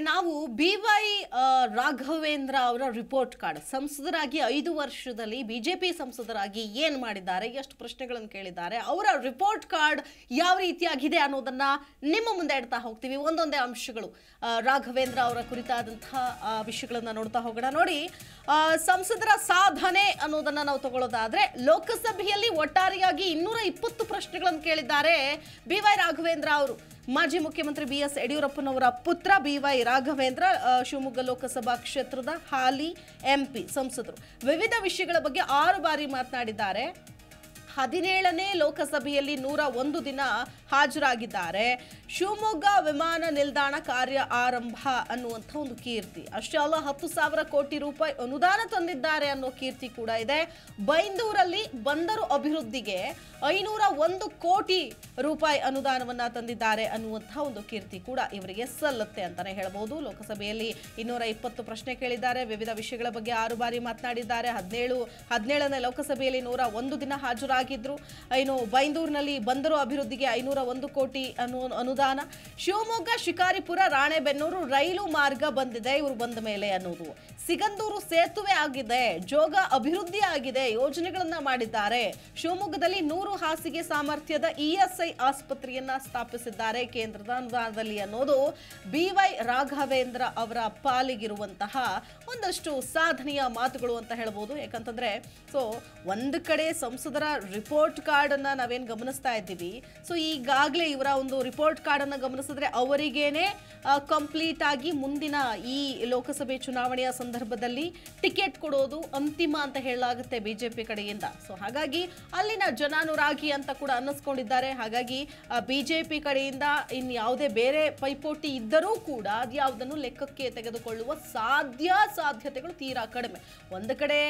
ನಾವು BY ರಾಘವೇಂದ್ರ ಅವರ report card ಸಂಸದರಾಗಿ 5 ವರ್ಷದಲ್ಲಿ ಬಿಜೆಪಿ ಸಂಸದರಾಗಿ ಏನು ಮಾಡಿದ್ದಾರೆ, ಎಷ್ಟು ಪ್ರಶ್ನೆಗಳನ್ನು ಕೇಳಿದ್ದಾರೆ, ಅವರ ರಿಪೋರ್ಟ್ ಕಾರ್ಡ್ ಯಾವ ರೀತಿಯಾಗಿದೆ ಅನ್ನೋದನ್ನ ನಿಮ್ಮ ಮುಂದೆ ಇಡ್ತಾ ಹೋಗ್ತೀವಿ. ಒಂದೊಂದೇ ಅಂಶಗಳು ರಾಘವೇಂದ್ರ ಅವರ ಕುರಿತಾದಂತಹ ವಿಷಯಗಳನ್ನ ನೋಡ್ತಾ ಹೋಗೋಣ. ನೋಡಿ, ಸಂಸದರ ಸಾಧನೆ ಅನ್ನೋದನ್ನ ನಾವು ತಗೊಳ್ಳೋದಾದ್ರೆ ಲೋಕಸಭೆಯಲ್ಲಿ ಒಟ್ಟಾರೆಯಾಗಿ 220 ಪ್ರಶ್ನೆಗಳನ್ನು ಕೇಳಿದ್ದಾರೆ BY ರಾಘವೇಂದ್ರ ಅವರು. ಮಾಜಿ ಮುಖ್ಯಮಂತ್ರಿ BS ಯಡಿಯೂರಪ್ಪನವರ ಪುತ್ರ BY ರಾಘವೇಂದ್ರ ಶಿವಮೊಗ್ಗ ಲೋಕಸಭಾ ಕ್ಷೇತ್ರದ ಹಾಲಿ MP ಸಂಸದರು. ವಿವಿಧ ವಿಷಯಗಳ ಬಗ್ಗೆ 6 ಬಾರಿ ಮಾತನಾಡಿದ್ದಾರೆ. 17ನೇ ಲೋಕಸಭೆಯಲ್ಲಿ 101 ದಿನ ಹಾಜರಾಗಿದ್ದಾರೆ. ಶಿವಮೊಗ್ಗ ವಿಮಾನ ನಿಲ್ದಾಣ ಕಾರ್ಯ ಆರಂಭ ಅನ್ನುವಂಥ ಒಂದು ಕೀರ್ತಿ ಅಷ್ಟೇ ಅಲ್ಲ, 10,000 ಕೋಟಿ ರೂಪಾಯಿ ಅನುದಾನ ತಂದಿದ್ದಾರೆ ಅನ್ನೋ ಕೀರ್ತಿ ಕೂಡ ಇದೆ. ಬೈಂದೂರಲ್ಲಿ ಬಂದರು ಅಭಿವೃದ್ಧಿಗೆ 501 ಕೋಟಿ ರೂಪಾಯಿ ಅನುದಾನವನ್ನ ತಂದಿದ್ದಾರೆ ಅನ್ನುವಂಥ ಒಂದು ಕೀರ್ತಿ ಕೂಡ ಇವರಿಗೆ ಸಲ್ಲುತ್ತೆ ಅಂತಾನೆ ಹೇಳಬಹುದು. ಲೋಕಸಭೆಯಲ್ಲಿ 220 ಪ್ರಶ್ನೆ ಕೇಳಿದ್ದಾರೆ. ವಿವಿಧ ವಿಷಯಗಳ ಬಗ್ಗೆ 6 ಬಾರಿ ಮಾತನಾಡಿದ್ದಾರೆ. 17ನೇ ಲೋಕಸಭೆಯಲ್ಲಿ 101 ದಿನ ಹಾಜರಾಗಿದ್ರು. ಇನ್ನು ಬೈಂದೂರಿನಲ್ಲಿ ಬಂದರು ಅಭಿವೃದ್ಧಿಗೆ 501 ಕೋಟಿ ಅನುದಾನ. ಶಿವಮೊಗ್ಗ ಶಿಕಾರಿಪುರ ರಾಣೆಬೆನ್ನೂರು ರೈಲು ಮಾರ್ಗ ಬಂದಿದೆ ಇವರು ಬಂದ ಮೇಲೆ ಅನ್ನೋದು. ಸಿಗಂದೂರು ಸೇತುವೆ ಆಗಿದೆ, ಜೋಗ ಅಭಿವೃದ್ಧಿ ಆಗಿದೆ, ಯೋಜನೆಗಳನ್ನ ಮಾಡಿದ್ದಾರೆ. ಶಿವಮೊಗ್ಗದಲ್ಲಿ 100 ಹಾಸಿಗೆ ಸಾಮರ್ಥ್ಯದ ESI ಆಸ್ಪತ್ರೆಯನ್ನ ಸ್ಥಾಪಿಸಿದ್ದಾರೆ ಕೇಂದ್ರದ ಅನುದಾನದಲ್ಲಿ ಅನ್ನೋದು BY ರಾಘವೇಂದ್ರ ಅವರ ಪಾಲಿಗಿರುವಂತಹ ಒಂದಷ್ಟು ಸಾಧನೆಯ ಮಾತುಗಳು ಅಂತ ಹೇಳ್ಬೋದು. ಯಾಕಂತಂದ್ರೆ ಒಂದು ಕಡೆ ಸಂಸದರ ರಿಪೋರ್ಟ್ ಕಾರ್ಡ್ ಅನ್ನ ನಾವೇನ್ ಗಮನಿಸ್ತಾ ಇದ್ದೀವಿ. ಈಗಾಗಲೇ ಇವರ ಒಂದು ರಿಪೋರ್ಟ್ ಕಾರ್ಡ್ ಅನ್ನ ಗಮನಿಸಿದ್ರೆ ಅವರಿಗೇನೆ ಕಂಪ್ಲೀಟ್ ಆಗಿ ಮುಂದಿನ ಈ ಲೋಕಸಭೆ ಚುನಾವಣೆಯ ಸಂದರ್ಭದಲ್ಲಿ ಟಿಕೆಟ್ ಕೊಡೋದು ಅಂತಿಮ ಅಂತ ಹೇಳಲಾಗುತ್ತೆ ಬಿಜೆಪಿ ಕಡೆಯಿಂದ. ಹಾಗಾಗಿ ಅಲ್ಲಿನ ಜನಾನುರಾಗಿ ಅಂತ ಕೂಡ ಅನ್ನಿಸ್ಕೊಂಡಿದ್ದಾರೆ. ಹಾಗಾಗಿ ಬಿಜೆಪಿ ಕಡೆಯಿಂದ ಇನ್ಯಾವುದೇ ಬೇರೆ ಪೈಪೋಟಿ ಇದ್ದರೂ ಕೂಡ ಅದ್ಯಾವುದನ್ನು ಲೆಕ್ಕಕ್ಕೆ ತೆಗೆದುಕೊಳ್ಳುವ ಸಾಧ್ಯತೆಗಳು ತೀರಾ ಕಡಿಮೆ. ಒಂದು ಕಡೆ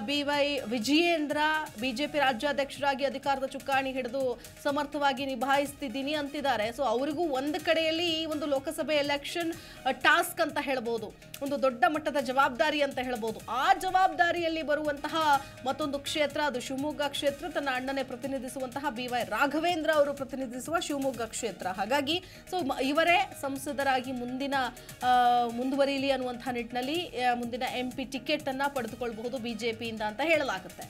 BY ವಿಜಯೇಂದ್ರ ಬಿಜೆಪಿ ರಾಜ್ಯಾಧ್ಯಕ್ಷರಾಗಿ ಅಧಿಕಾರದ ಚುಕ್ಕಾಣಿ ಹಿಡಿದು ಸಮರ್ಥವಾಗಿ ನಿಭಾಯಿಸ್ತಿದ್ದೀನಿ ಅಂತಿದ್ದಾರೆ. ಅವರಿಗೂ ಒಂದು ಕಡೆಯಲ್ಲಿ ಈ ಒಂದು ಲೋಕಸಭೆ ಎಲೆಕ್ಷನ್ ಟಾಸ್ಕ್ ಅಂತ ಹೇಳ್ಬೋದು, ಒಂದು ದೊಡ್ಡ ಮಟ್ಟದ ಜವಾಬ್ದಾರಿ ಅಂತ ಹೇಳ್ಬೋದು. ಆ ಜವಾಬ್ದಾರಿಯಲ್ಲಿ ಬರುವಂತಹ ಮತ್ತೊಂದು ಕ್ಷೇತ್ರ ಅದು ಶಿವಮೊಗ್ಗ ಕ್ಷೇತ್ರ. ತನ್ನ ಅಣ್ಣನೇ ಪ್ರತಿನಿಧಿಸುವಂತಹ BY ರಾಘವೇಂದ್ರ ಅವರು ಪ್ರತಿನಿಧಿಸುವ ಶಿವಮೊಗ್ಗ ಕ್ಷೇತ್ರ. ಹಾಗಾಗಿ ಇವರೇ ಸಂಸದರಾಗಿ ಮುಂದುವರಿಯಲಿ ಅನ್ನುವಂತಹ ನಿಟ್ಟಿನಲ್ಲಿ ಮುಂದಿನ MP ಟಿಕೆಟ್ ಅನ್ನ ಪಡೆದುಕೊಳ್ಳಬಹುದು ಬಿಜೆಪಿಯಿಂದ ಅಂತ ಹೇಳಲಾಗುತ್ತೆ.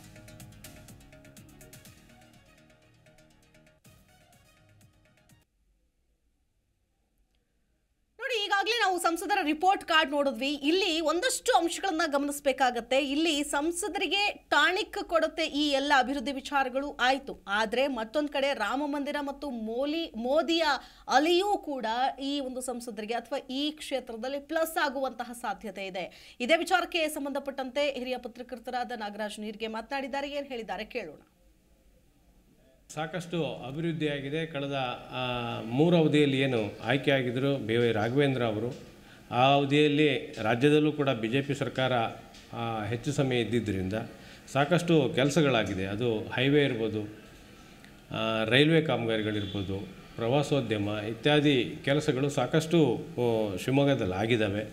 ಈಗಾಗಲೇ ನಾವು ಸಂಸದರ ರಿಪೋರ್ಟ್ ಕಾರ್ಡ್ ನೋಡಿದ್ವಿ. ಇಲ್ಲಿ ಒಂದಷ್ಟು ಅಂಶಗಳನ್ನ ಗಮನಿಸಬೇಕಾಗತ್ತೆ. ಇಲ್ಲಿ ಸಂಸದರಿಗೆ ಟಾಣಿಕ್ ಕೊಡುತ್ತೆ ಈ ಎಲ್ಲ ಅಭಿವೃದ್ಧಿ ವಿಚಾರಗಳು ಆಯ್ತು. ಆದ್ರೆ ಮತ್ತೊಂದು ಕಡೆ ರಾಮ ಮಂದಿರ ಮತ್ತು ಮೋದಿಯ ಅಲೆಯೂ ಕೂಡ ಈ ಒಂದು ಸಂಸದರಿಗೆ ಅಥವಾ ಈ ಕ್ಷೇತ್ರದಲ್ಲಿ ಪ್ಲಸ್ ಆಗುವಂತಹ ಸಾಧ್ಯತೆ ಇದೆ. ಇದೇ ವಿಚಾರಕ್ಕೆ ಸಂಬಂಧಪಟ್ಟಂತೆ ಹಿರಿಯ ಪತ್ರಕರ್ತರಾದ ನಾಗರಾಜ್ ನೀರ್ಗೆ ಮಾತನಾಡಿದ್ದಾರೆ. ಏನ್ ಹೇಳಿದ್ದಾರೆ ಕೇಳೋಣ. ಸಾಕಷ್ಟು ಅಭಿವೃದ್ಧಿಯಾಗಿದೆ. ಕಳೆದ 3 ಅವಧಿಯಲ್ಲಿ ಏನು ಆಯ್ಕೆಯಾಗಿದ್ದರು BY ರಾಘವೇಂದ್ರ ಅವರು, ಆ ಅವಧಿಯಲ್ಲಿ ರಾಜ್ಯದಲ್ಲೂ ಕೂಡ BJP ಸರ್ಕಾರ ಹೆಚ್ಚು ಸಮಯ ಇದ್ದಿದ್ದರಿಂದ ಸಾಕಷ್ಟು ಕೆಲಸಗಳಾಗಿದೆ. ಅದು ಹೈವೇ ಇರ್ಬೋದು, ರೈಲ್ವೆ ಕಾಮಗಾರಿಗಳಿರ್ಬೋದು, ಪ್ರವಾಸೋದ್ಯಮ ಇತ್ಯಾದಿ ಕೆಲಸಗಳು ಸಾಕಷ್ಟು ಶಿವಮೊಗ್ಗದಲ್ಲಿ ಆಗಿದ್ದಾವೆ.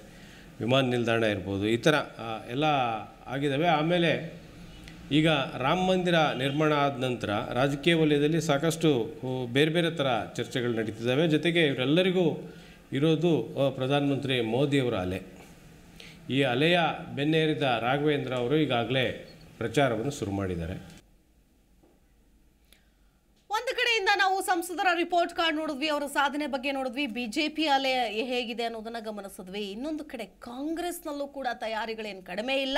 ವಿಮಾನ ನಿಲ್ದಾಣ ಇರ್ಬೋದು, ಈ ಥರ ಎಲ್ಲ ಆಗಿದ್ದಾವೆ. ಆಮೇಲೆ ಈಗ ರಾಮ ಮಂದಿರ ನಿರ್ಮಾಣ ಆದ ನಂತರ ರಾಜಕೀಯ ವಲಯದಲ್ಲಿ ಸಾಕಷ್ಟು ಬೇರೆ ಬೇರೆ ಥರ ಚರ್ಚೆಗಳು ನಡೀತಿದ್ದಾವೆ. ಜೊತೆಗೆ ಇವರೆಲ್ಲರಿಗೂ ಇರೋದು ಪ್ರಧಾನಮಂತ್ರಿ ಮೋದಿಯವರ ಅಲೆ. ಈ ಅಲೆಯ ಬೆನ್ನೇರಿದ ರಾಘವೇಂದ್ರ ಅವರು ಈಗಾಗಲೇ ಪ್ರಚಾರವನ್ನು ಶುರು ಮಾಡಿದ್ದಾರೆ. ಒಂದು ಕಡೆಯಿಂದ ನಾವು ಸಂಸದರ ರಿಪೋರ್ಟ್ ಕಾರ್ಡ್ ನೋಡಿದ್ವಿ, ಅವರ ಸಾಧನೆ ಬಗ್ಗೆ ನೋಡಿದ್ವಿ, ಬಿಜೆಪಿ ಅಲೆ ಹೇಗಿದೆ ಅನ್ನೋದನ್ನ ಗಮನಿಸಿದ್ವಿ. ಇನ್ನೊಂದು ಕಡೆ ಕಾಂಗ್ರೆಸ್ನಲ್ಲೂ ಕೂಡ ತಯಾರಿಗಳೇನು ಕಡಿಮೆ ಇಲ್ಲ.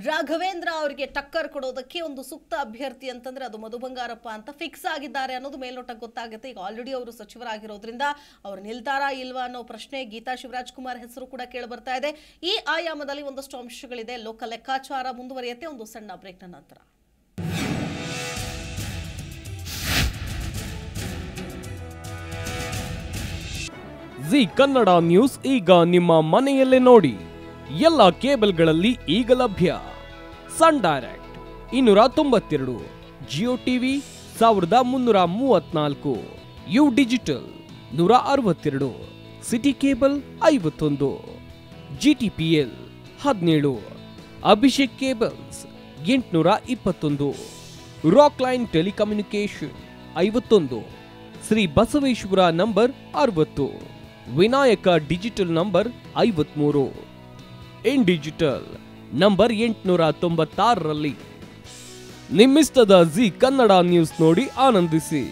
ರಾಘವೇಂದ್ರ ಅವರಿಗೆ ಟಕ್ಕರ್ ಕೊಡೋದಕ್ಕೆ ಒಂದು ಸೂಕ್ತ ಅಭ್ಯರ್ಥಿ ಅಂತಂದ್ರೆ ಅದು ಮಧು ಬಂಗಾರಪ್ಪ ಅಂತ ಫಿಕ್ಸ್ ಆಗಿದ್ದಾರೆ ಅನ್ನೋದು ಮೇಲ್ನೋಟಕ್ಕೆ ಗೊತ್ತಾಗುತ್ತೆ. ಈಗ ಆಲ್ರೆಡಿ ಅವರು ಸಚಿವರಾಗಿರೋದ್ರಿಂದ ಅವ್ರು ನಿಲ್ತಾರಾ ಇಲ್ವಾ ಅನ್ನೋ ಪ್ರಶ್ನೆ. ಗೀತಾ ಶಿವರಾಜ್ ಕುಮಾರ್ ಹೆಸರು ಕೂಡ ಕೇಳಿ ಬರ್ತಾ ಇದೆ. ಈ ಆಯಾಮದಲ್ಲಿ ಒಂದಷ್ಟು ಅಂಶಗಳಿದೆ. ಲೋಕ ಲೆಕ್ಕಾಚಾರ ಮುಂದುವರಿಯುತ್ತೆ ಒಂದು ಸಣ್ಣ ಬ್ರೇಕ್ನ ನಂತರ. ಜಿ ಕನ್ನಡ ನ್ಯೂಸ್ ಈಗ ನಿಮ್ಮ ಮನೆಯಲ್ಲೇ ನೋಡಿ. ಎಲ್ಲ ಕೇಬಲ್ಗಳಲ್ಲಿ ಈಗ ಲಭ್ಯ. Sun direct 292, Jio TV 1334, U digital 162, city cable 51, GTPL 17, Abhishek cables 821, rock line telecommunication 51, Shri Basaveshwara number 60, Vinayaka digital number 53, in digital number 896ರಲ್ಲಿ. ನಿಮ್ಮಿಸ್ತದ ಜಿ ಕನ್ನಡ ನ್ಯೂಸ್ ನೋಡಿ ಆನಂದಿಸಿ.